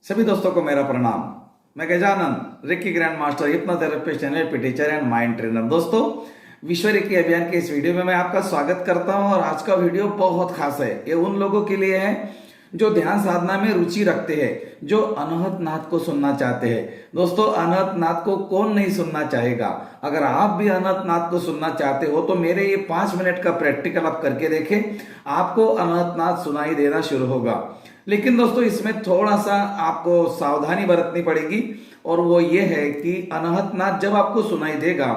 सभी दोस्तों को मेरा प्रणाम। मैं Gajanan reiki grand master hypnotherapist NLP teacher and mind trainer. दोस्तों, विश्व रेकी अभियान के इस वीडियो में मैं आपका स्वागत करता हूं और आज का वीडियो बहुत खास है। ये उन लोगों के लिए है जो ध्यान साधना में रुचि रखते हैं, जो अनहत नाद को सुनना चाहते हैं। दोस्तों, अनहत नाद को कौन नहीं सुनना चाहेगा। अगर आप भी अनहत नाद को सुनना चाहते हो तो मेरे ये 5 मिनट का प्रैक्टिकल आप करके देखें, आपको अनहत नाद सुनाई देना शुरू होगा। लेकिन दोस्तों, इसमें थोड़ा सा आपको सावधानी बरतनी पड़ेगी और वो ये है कि अनहत नाद जब आपको सुनाई देगा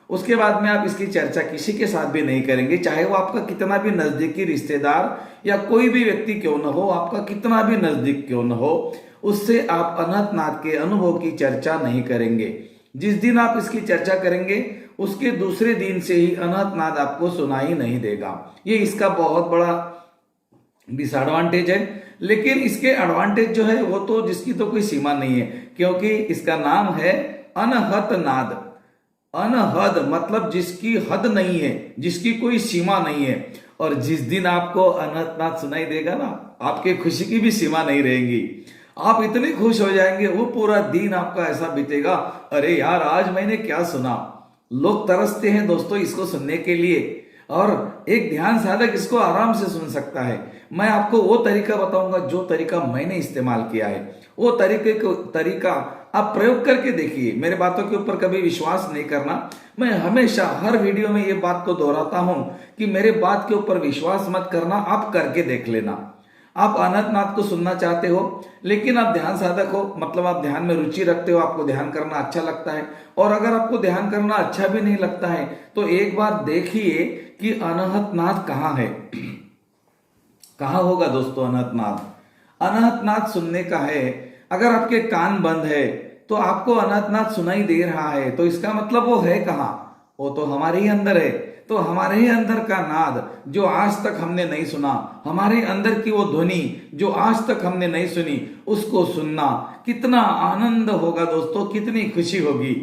उसके बाद में आप इसकी चर्चा किसी के साथ भी नहीं करेंगे, चाहे वो आपका कितना भी नजदीकी रिश्तेदार या कोई भी व्यक्ति क्यों न हो, आपका कितना भी नजदीक क्यों न हो, उससे आप अनहत नाद के अनुभव की चर्चा नहीं करेंगे। जिस दिन आप इसकी चर्चा करेंगे उसके दूसरे दिन से ही अनहत नाद आपको सुनाई नहीं देगा। ये इसका बहुत बड़ा डिसएडवांटेज है। लेकिन इसके एडवांटेज जो है वो तो जिसकी तो कोई सीमा नहीं है, क्योंकि इसका नाम है अनहत नाद। अनहद मतलब जिसकी हद नहीं है, जिसकी कोई सीमा नहीं है। और जिस दिन आपको अनहत नाद सुनाई देगा ना, आपके खुशी की भी सीमा नहीं रहेगी। आप इतने खुश हो जाएंगे, वो पूरा दिन आपका ऐसा बीतेगा, अरे यार आज मैंने क्या सुना। लोग तरसते हैं दोस्तों इसको सुनने के लिए, और एक ध्यान साधक इसको आराम से सुन सकता है। मैं आपको वो तरीका बताऊंगा जो तरीका मैंने इस्तेमाल किया है। वो तरीका आप प्रयोग करके देखिए। मेरे बातों के ऊपर कभी विश्वास नहीं करना। मैं हमेशा हर वीडियो में ये बात को दोहराता हूं कि मेरे बात के ऊपर विश्वास मत करना, आप करके देख लेना। आप अनहत नाद को सुनना चाहते हो लेकिन आप ध्यान साधक हो, मतलब आप ध्यान में रुचि रखते हो, आपको ध्यान करना अच्छा लगता है। और अगर आपको ध्यान करना अच्छा भी नहीं लगता है तो एक बार देखिए कि अनहत नाद कहाँ है। कहाँ होगा दोस्तों अनहत नाद? अनहत नाद सुनने का है। अगर आपके कान बंद है तो आपको अनहत नाद सुनाई दे रहा है, तो इसका मतलब वो है कहाँ? वो तो हमारे ही अंदर है। तो हमारे ही अंदर का नाद जो आज तक हमने नहीं सुना, हमारे अंदर की वो ध्वनि जो आज तक हमने नहीं सुनी, उसको सुनना कितना आनंद होगा दोस्तों, कितनी खुशी होगी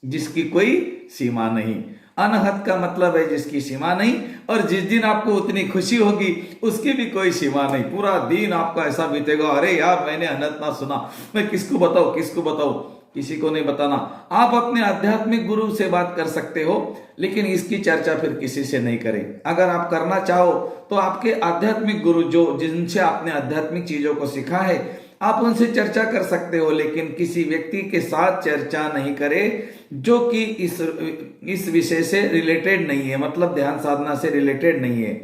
जिसकी कोई सीमा नहीं। अनहत का मतलब है जिसकी सीमा नहीं, और जिस दिन आपको उतनी खुशी होगी उसकी भी कोई सीमा नहीं। पूरा दिन आपका ऐसा बीतेगा, अरे यार मैंने अनहत नाद सुना, मैं किसको बताऊं, किसको बताऊं, किसी को नहीं बताना। आप अपने आध्यात्मिक गुरु से बात कर सकते हो, लेकिन इसकी चर्चा फिर किसी से नहीं करें। अगर आप करना चाहो तो आपके आध्यात्मिक गुरु जो जिनसे आपने आध्यात्मिक चीजों को सीखा है, आप उनसे चर्चा कर सकते हो, लेकिन किसी व्यक्ति के साथ चर्चा नहीं करें जो कि इस विषय से रिलेटेड नहीं है, मतलब ध्यान साधना से रिलेटेड नहीं है।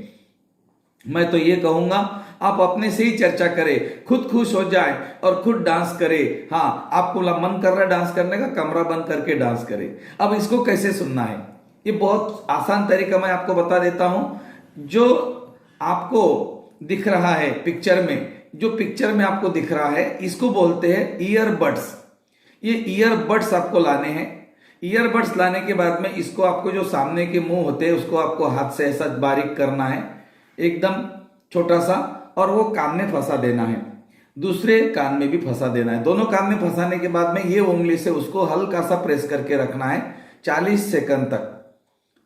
मैं तो ये कहूंगा आप अपने से ही चर्चा करें, खुद खुश हो जाए और खुद डांस करें। हाँ, आपको मन कर रहा है डांस करने का, कमरा बंद करके डांस करें। अब इसको कैसे सुनना है, ये बहुत आसान तरीका मैं आपको बता देता हूं। जो आपको दिख रहा है पिक्चर में, जो पिक्चर में आपको दिख रहा है, इसको बोलते हैं ईयरबड्स। ये ईयरबड्स आपको लाने हैं। ईयरबड्स लाने के बाद में इसको आपको जो सामने के मुंह होते हैं उसको आपको हाथ से ऐसा बारीक करना है, एकदम छोटा सा, और वो कान में फंसा देना है, दूसरे कान में भी फंसा देना है। दोनों कान में फंसाने के बाद में ये उंगली से उसको हल्का सा प्रेस करके रखना है 40 सेकंड तक।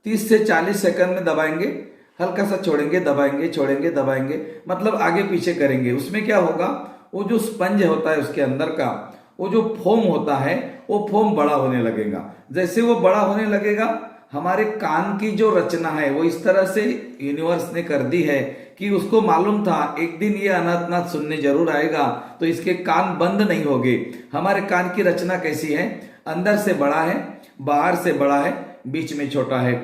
30 से 40 सेकंड में दबाएंगे, हल्का सा छोड़ेंगे, दबाएंगे, छोड़ेंगे, दबाएंगे, मतलब आगे पीछे करेंगे। उसमें क्या होगा, वो जो स्पंज होता है उसके अंदर का वो जो फोम होता है, वो फोम बड़ा होने लगेगा। जैसे वो बड़ा होने लगेगा, हमारे कान की जो रचना है वो इस तरह से यूनिवर्स ने कर दी है कि उसको मालूम था एक दिन ये अनहत नाद सुनने जरूर आएगा, तो इसके कान बंद नहीं होंगे। हमारे कान की रचना कैसी है, अंदर से बड़ा है, बाहर से बड़ा है, बीच में छोटा है।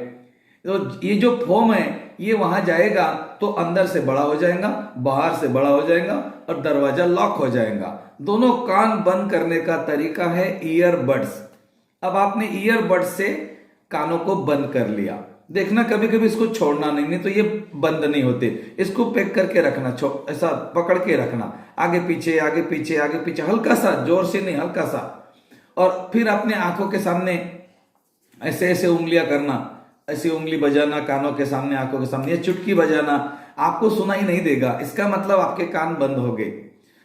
तो ये जो फोम है ये वहां जाएगा तो अंदर से बड़ा हो जाएगा, बाहर से बड़ा हो जाएगा, और दरवाजा लॉक हो जाएगा। दोनों कान बंद करने का तरीका है ईयरबड्स। अब आपने ईयरबड्स से कानों को बंद कर लिया, देखना कभी कभी इसको छोड़ना नहीं तो ये बंद नहीं होते। इसको पैक करके रखना, ऐसा पकड़ के रखना, आगे पीछे आगे पीछे आगे पीछे, हल्का सा, जोर से नहीं, हल्का सा। और फिर अपने आंखों के सामने ऐसे ऐसे उंगलियां करना, ऐसी उंगली बजाना कानों के सामने, आंखों के सामने, ये चुटकी बजाना। आपको सुनाई नहीं देगा, इसका मतलब आपके कान बंद हो गए।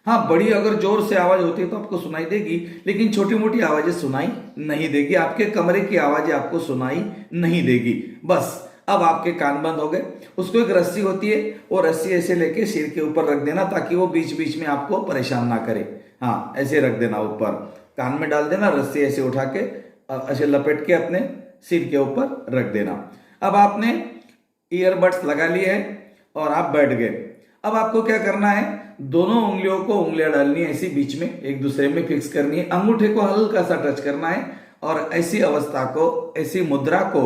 हाँ, बड़ी अगर जोर से आवाज होती है तो आपको सुनाई देगी, लेकिन छोटी मोटी आवाजें सुनाई नहीं देगी। आपके कमरे की आवाजें आपको सुनाई नहीं देगी। बस अब आपके कान बंद हो गए। उसको एक रस्सी होती है, वो रस्सी ऐसे लेके सिर के ऊपर रख देना ताकि वो बीच बीच में आपको परेशान ना करे। हाँ, ऐसे रख देना, ऊपर कान में डाल देना, रस्सी ऐसे उठा के ऐसे लपेट के अपने सिर के ऊपर रख देना। अब आपने ईयरबड्स लगा लिए हैं और आप बैठ गए। अब आपको क्या करना है, दोनों उंगलियों को उंगलियां डालनी है ऐसी बीच में, एक दूसरे में फिक्स करनी है, अंगूठे को हल्का सा टच करना है और ऐसी अवस्था को, ऐसी मुद्रा को,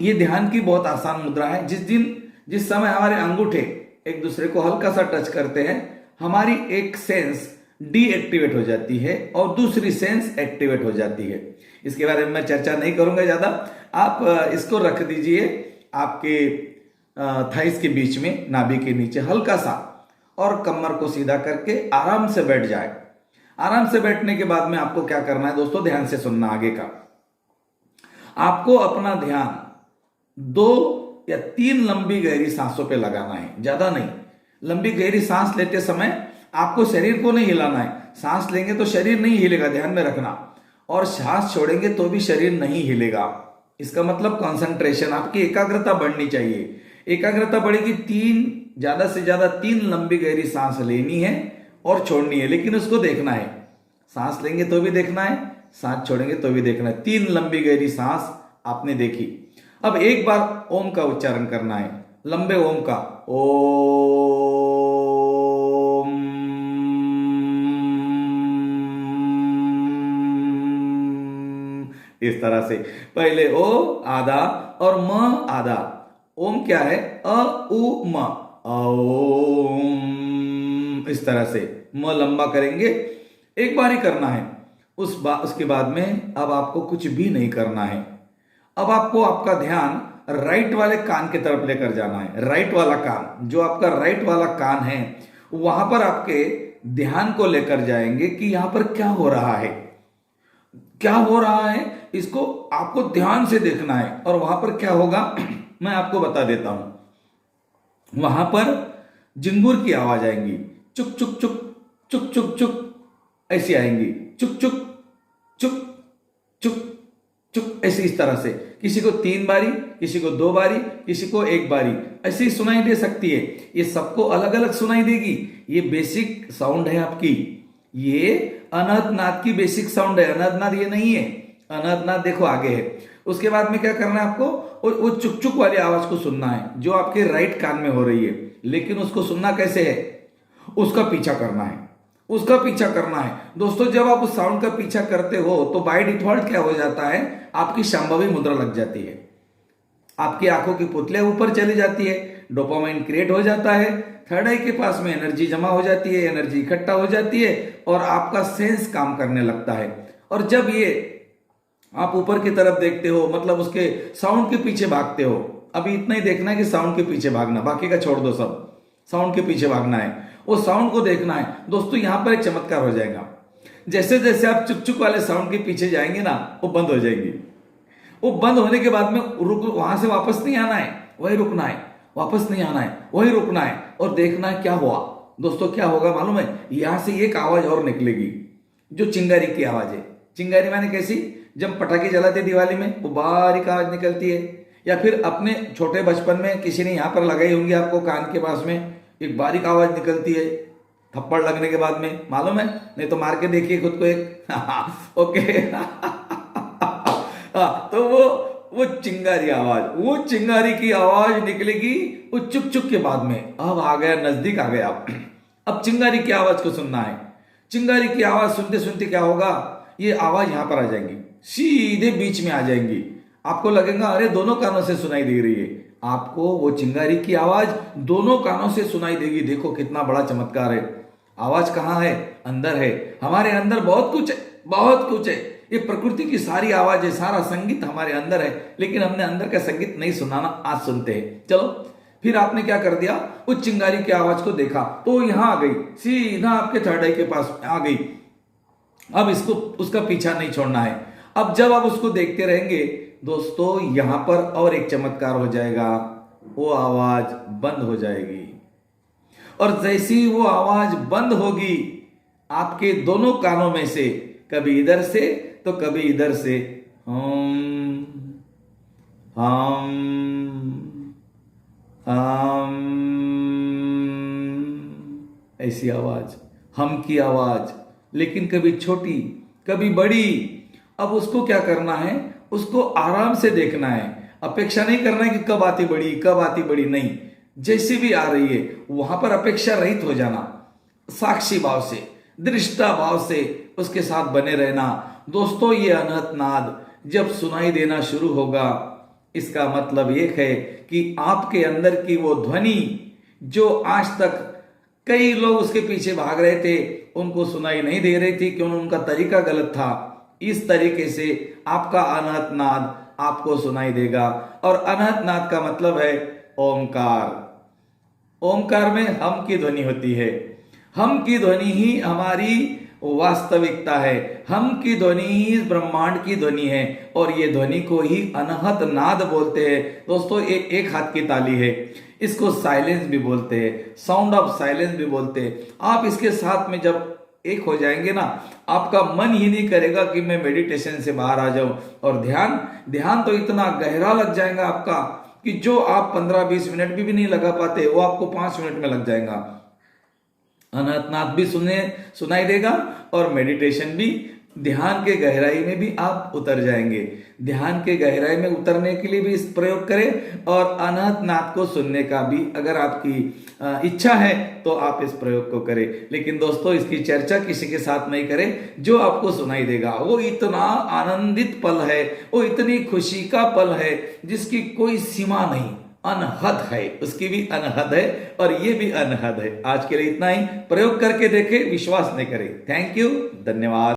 ये ध्यान की बहुत आसान मुद्रा है। जिस समय हमारे अंगूठे एक दूसरे को हल्का सा टच करते हैं, हमारी एक सेंस डीएक्टिवेट हो जाती है और दूसरी सेंस एक्टिवेट हो जाती है। इसके बारे में मैं चर्चा नहीं करूंगा ज्यादा, आप इसको रख दीजिए आपके थाइस के बीच में, नाभि के नीचे हल्का सा, और कमर को सीधा करके आराम से बैठ जाए। आराम से बैठने के बाद में आपको क्या करना है दोस्तों, ध्यान से सुनना आगे का। आपको अपना ध्यान 2 या 3 लंबी गहरी सांसों पे लगाना है, ज्यादा नहीं। लंबी गहरी सांस लेते समय आपको शरीर को नहीं हिलाना है। सांस लेंगे तो शरीर नहीं हिलेगा, ध्यान में रखना, और सांस छोड़ेंगे तो भी शरीर नहीं हिलेगा। इसका मतलब कंसंट्रेशन, आपकी एकाग्रता बढ़नी चाहिए। एकाग्रता बढ़ेगी, ज्यादा से ज्यादा 3 लंबी गहरी सांस लेनी है और छोड़नी है, लेकिन उसको देखना है। सांस लेंगे तो भी देखना है, सांस छोड़ेंगे तो भी देखना है। 3 लंबी गहरी सांस आपने देखी। अब एक बार ओम का उच्चारण करना है, लंबे ओम का, ओम। इस तरह से पहले ओ आधा और म आधा। ओम क्या है, अ उ म, ओम। इस तरह से म लंबा करेंगे, एक बार ही करना है। उसके बाद में अब आपको कुछ भी नहीं करना है। अब आपको आपका ध्यान राइट वाले कान की तरफ लेकर जाना है। राइट वाला कान, जो आपका राइट वाला कान है, वहां पर आपके ध्यान को लेकर जाएंगे कि यहां पर क्या हो रहा है, क्या हो रहा है, इसको आपको ध्यान से देखना है। और वहां पर क्या होगा मैं आपको बता देता हूं। वहां पर जिंगूर की आवाज आएंगी, चुक चुक चुक चुक चुक चुक ऐसी आएंगी, चुक चुक चुक चुक चुक ऐसी, इस तरह से। किसी को 3 बारी, किसी को 2 बारी, किसी को 1 बारी ऐसी सुनाई दे सकती है। ये सबको अलग अलग सुनाई देगी। ये बेसिक साउंड है आपकी, ये अनहद नाद की बेसिक साउंड है। अनहद नाद ये नहीं है, अनहद नाद देखो आगे है। उसके बाद में क्या करना है आपको, वो चुक चुक वाली आवाज को सुनना है जो आपके राइट कान में हो रही है। लेकिन उसको सुनना कैसे है, उसका पीछा करना है, उसका पीछा करना है। दोस्तों, जब आप उस साउंड का पीछा करते हो तो बाय डिफॉल्ट क्या हो जाता है, आपकी शांभवी मुद्रा लग जाती है, आपकी आंखों की पुतलियां ऊपर चली जाती है, डोपामाइन क्रिएट हो जाता है, थर्ड आई के पास में एनर्जी जमा हो जाती है, एनर्जी इकट्ठा हो जाती है और आपका सेंस काम करने लगता है। और जब ये आप ऊपर की तरफ देखते हो, मतलब उसके साउंड के पीछे भागते हो। अभी इतना ही देखना है कि साउंड के पीछे भागना, बाकी का छोड़ दो, सब साउंड के पीछे भागना है, वो साउंड को देखना है। दोस्तों, यहां पर एक चमत्कार हो जाएगा। जैसे जैसे आप चुक चुक वाले साउंड के पीछे जाएंगे ना, वो बंद हो जाएगी। वो बंद होने के बाद में वहां से वापस नहीं आना है, वही रुकना है, वापस नहीं आना है, वही रुकना है और देखना है क्या हुआ। दोस्तों, क्या होगा मालूम है, यहां से एक आवाज और निकलेगी जो चिंगारी की आवाज है। चिंगारी माने कैसी, जब पटाखे जलाते दिवाली में वो बारीक आवाज निकलती है, या फिर अपने छोटे बचपन में किसी ने यहां पर लगाई होंगी आपको कान के पास में, एक बारीक आवाज निकलती है थप्पड़ लगने के बाद में, मालूम है, नहीं तो मार के देखिए खुद को एक ओके तो वो चिंगारी आवाज, वो चिंगारी की आवाज निकलेगी वो चुक चुक के बाद में। अब आ गया, नजदीक आ गया। अब चिंगारी की आवाज को सुनना है। चिंगारी की आवाज सुनते सुनते क्या होगा, ये आवाज यहां पर आ जाएंगी, सीधे बीच में आ जाएंगी। आपको लगेगा अरे दोनों कानों से सुनाई दे रही है। आपको वो चिंगारी की आवाज दोनों कानों से सुनाई देगी। देखो कितना बड़ा चमत्कार है। आवाज कहाँ है, अंदर है। हमारे अंदर बहुत कुछ है, बहुत कुछ है। ये प्रकृति की सारी आवाज है, सारा संगीत हमारे अंदर है, लेकिन हमने अंदर का संगीत नहीं सुनाना, आज सुनते हैं। चलो, फिर आपने क्या कर दिया, उस चिंगारी की आवाज को देखा तो यहां आ गई, सीधा आपके थर्ड आई के पास आ गई। अब इसको, उसका पीछा नहीं छोड़ना है। अब जब आप उसको देखते रहेंगे दोस्तों, यहां पर और एक चमत्कार हो जाएगा, वो आवाज बंद हो जाएगी। और जैसी वो आवाज बंद होगी, आपके दोनों कानों में से, कभी इधर से तो कभी इधर से, हम हम हम, ऐसी आवाज, हम की आवाज, लेकिन कभी छोटी कभी बड़ी। अब उसको क्या करना है, उसको आराम से देखना है, अपेक्षा नहीं करना है कि कब आती बड़ी कब आती बड़ी, नहीं, जैसी भी आ रही है वहां पर अपेक्षा रहित हो जाना, साक्षी भाव से, दृष्टा भाव से उसके साथ बने रहना। दोस्तों, ये अनहत नाद जब सुनाई देना शुरू होगा, इसका मतलब ये है कि आपके अंदर की वो ध्वनि जो आज तक कई लोग उसके पीछे भाग रहे थे, उनको सुनाई नहीं दे रही थी क्योंकि उनका तरीका गलत था, इस तरीके से आपका अनहत नाद आपको सुनाई देगा। और अनहत नाद का मतलब है ओमकार। ओमकार में हम की ध्वनि होती है, हम की ध्वनि ही हमारी वास्तविकता है, हम की ध्वनि ही ब्रह्मांड की ध्वनि है, और ये ध्वनि को ही अनहत नाद बोलते हैं। दोस्तों, एक हाथ की ताली है, इसको साइलेंस भी बोलते हैं, साउंड ऑफ साइलेंस भी बोलते हैं। आप इसके साथ में जब एक हो जाएंगे ना, आपका मन ही नहीं करेगा कि मैं मेडिटेशन से बाहर आ जाऊं, और ध्यान तो इतना गहरा लग जाएगा आपका कि जो आप 15-20 मिनट भी नहीं लगा पाते, वो आपको 5 मिनट में लग जाएगा। अनहतनाद भी सुनाई देगा, और मेडिटेशन भी, ध्यान के गहराई में भी आप उतर जाएंगे। ध्यान के गहराई में उतरने के लिए भी इस प्रयोग करें, और अनहत नाद को सुनने का भी अगर आपकी इच्छा है तो आप इस प्रयोग को करें। लेकिन दोस्तों, इसकी चर्चा किसी के साथ नहीं करें, जो आपको सुनाई देगा वो इतना आनंदित पल है, वो इतनी खुशी का पल है जिसकी कोई सीमा नहीं, अनहद है, उसकी भी अनहद है और ये भी अनहद है। आज के लिए इतना ही, प्रयोग करके देखें, विश्वास नहीं करें। थैंक यू, धन्यवाद।